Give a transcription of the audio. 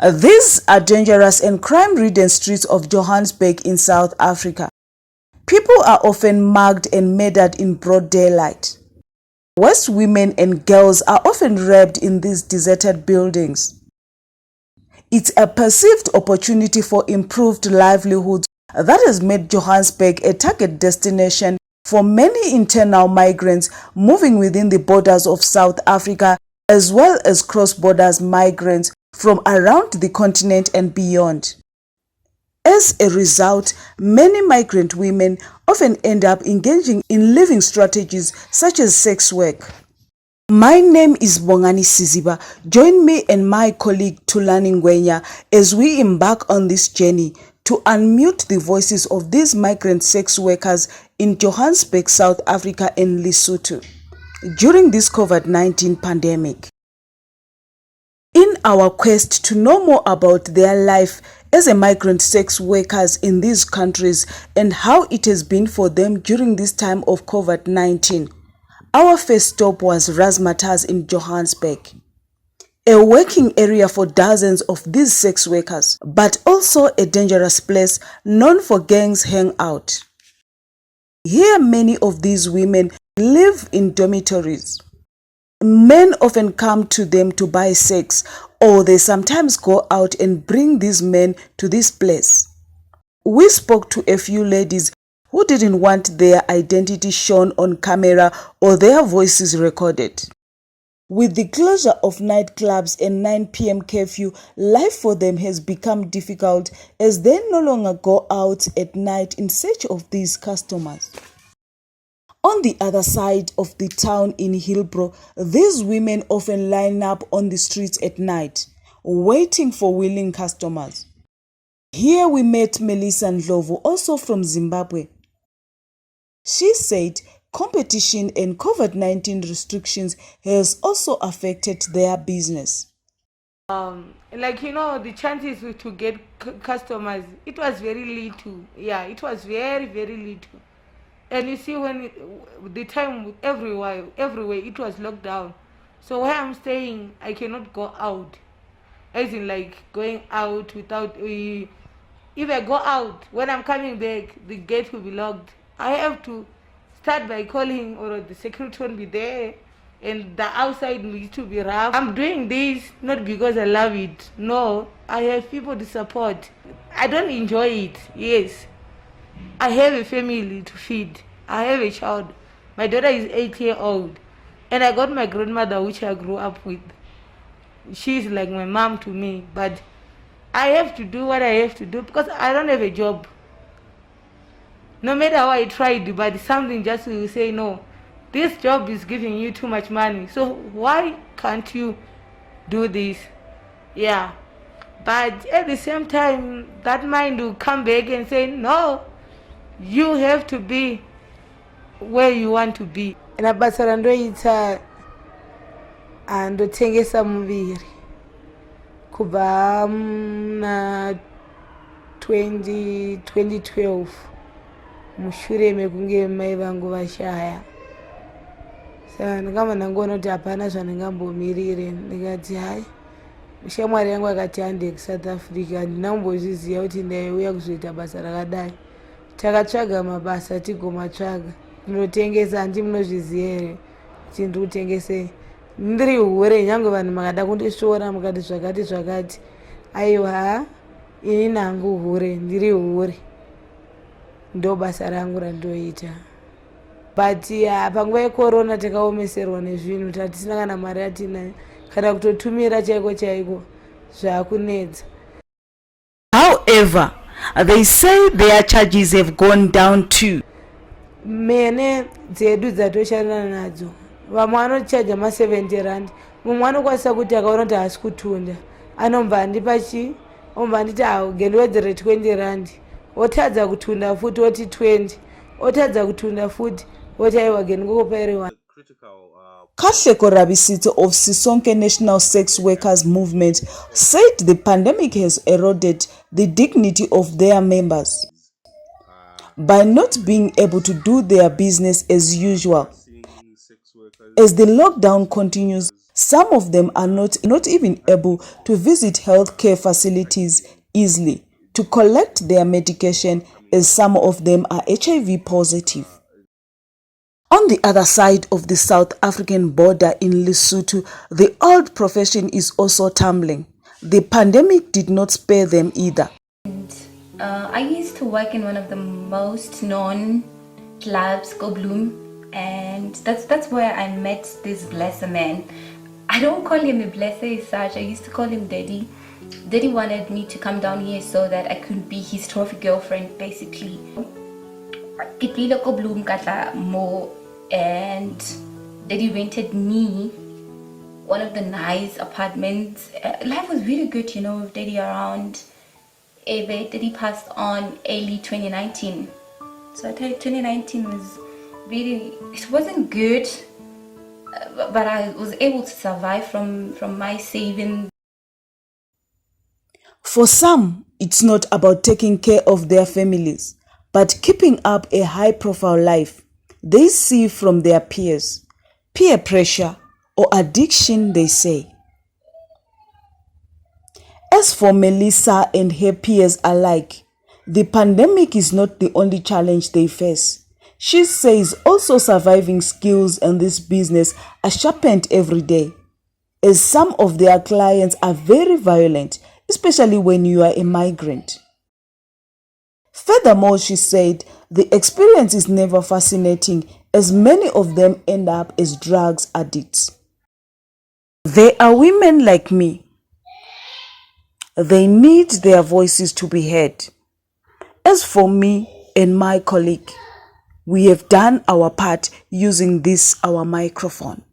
These are dangerous and crime-ridden streets of Johannesburg in South Africa. People are often mugged and murdered in broad daylight. Whilst women and girls are often raped in these deserted buildings. It's a perceived opportunity for improved livelihoods that has made Johannesburg a target destination for many internal migrants moving within the borders of South Africa, as well as cross-border migrants from around the continent and beyond. As a result, many migrant women often end up engaging in living strategies such as sex work. My name is Bongani Siziba. Join me and my colleague Tulani Ngwenya as we embark on this journey to unmute the voices of these migrant sex workers in Johannesburg, South Africa and Lesotho during this COVID-19 pandemic. In our quest to know more about their life as a migrant sex workers in these countries and how it has been for them during this time of COVID-19, our first stop was Razzmatazz in Johannesburg, a working area for dozens of these sex workers, but also a dangerous place known for gangs hangout. Here many of these women live in dormitories. Men often come to them to buy sex, or they sometimes go out and bring these men to this place. We spoke to a few ladies who didn't want their identity shown on camera or their voices recorded. With the closure of nightclubs and 9 p.m. curfew, life for them has become difficult as they no longer go out at night in search of these customers. On the other side of the town in Hillbrow, these women often line up on the streets at night, waiting for willing customers. Here we met Melissa Ndlovu, also from Zimbabwe. She said competition and COVID-19 restrictions has also affected their business. The chances to get customers, it was very little. Yeah, it was very, very little. And you see, the time everywhere it was locked down. So where I'm staying, I cannot go out. As in going out without, if I go out, when I'm coming back, the gate will be locked. I have to start by calling, or the security won't be there, and the outside needs to be rough. I'm doing this not because I love it. No, I have people to support. I don't enjoy it. Yes, I have a family to feed. I have a child. My daughter is 8-year-old, and I got my grandmother, which I grew up with. She's like my mom to me, but I have to do what I have to do because I don't have a job. No matter how I tried, but something just will say, no, this job is giving you too much money, so why can't you do this? Yeah, but at the same time, that mind will come back and say, no, you have to be where you want to be. Na basa randoita andotengesa muviri kubva na 2012 mushure mekunge mai vangu vashaya. Saka ndikamba ndangoona kuti hapana zvandingambomirire, ndikati hai shamwari yangu akati hande kuSouth Africa ndinambozviziva kuti ndaiuya kuzoita basa rakadai. Takatsvaga mabasa tigomatsvaga, ndinotengesa, handi munozviziva here kuti ndiri kutengese, ndiri hure. Nyange vanhu makada kundisvora mukati zvakati, aiwa ini nangu hure, ndiri hure, ndo basa rangu randoita. But panguva yecorona takaomeserwa nezvinhu, tatisina kana mari atinayo, kana kutotumira chaiko zvakunetsa. However, they say their charges have gone down too. Mene dzedu dzatoshandana nadzo, vamwe vanochaja ma70 rand. Mumwe anokwanisa kuti akaona kuti haasi kutunda, anomba andipa chi, omba anditi gendowedzere 20 rand, otadza kutunda futi oti 20, otadza kutunda futi oti aiwa gendingokupaire 1. Katlego Rabisito of Sisonke National Sex Workers Movement said the pandemic has eroded the dignity of their members by not being able to do their business as usual. As the lockdown continues, Some of them are not even able to visit healthcare facilities easily to collect their medication, as some of them are HIV positive. On the other side of the South African border in Lesotho, the old profession is also tumbling. The pandemic did not spare them either. I used to work in one of the most known clubs, Go Bloom, and that's where I met this blesser man. I don't call him a blesser as such. I used to call him Daddy. Daddy wanted me to come down here so that I could be his trophy girlfriend, basically. Go Bloom kata mo, and Daddy rented me one of the nice apartments. Life was really good, with Daddy around. Daddy passed on early 2019. So I tell you, 2019 was really, it wasn't good, but I was able to survive from my savings. For some, it's not about taking care of their families, but keeping up a high-profile life they see from their peers. Peer pressure or addiction, they say. As for Melissa and her peers alike, the pandemic is not the only challenge they face. She says also surviving skills in this business are sharpened every day, as some of their clients are very violent, especially when you are a migrant. Furthermore, she said, the experience is never fascinating, as many of them end up as drugs addicts. There are women like me. They need their voices to be heard. As for me and my colleague, we have done our part using this, our microphone.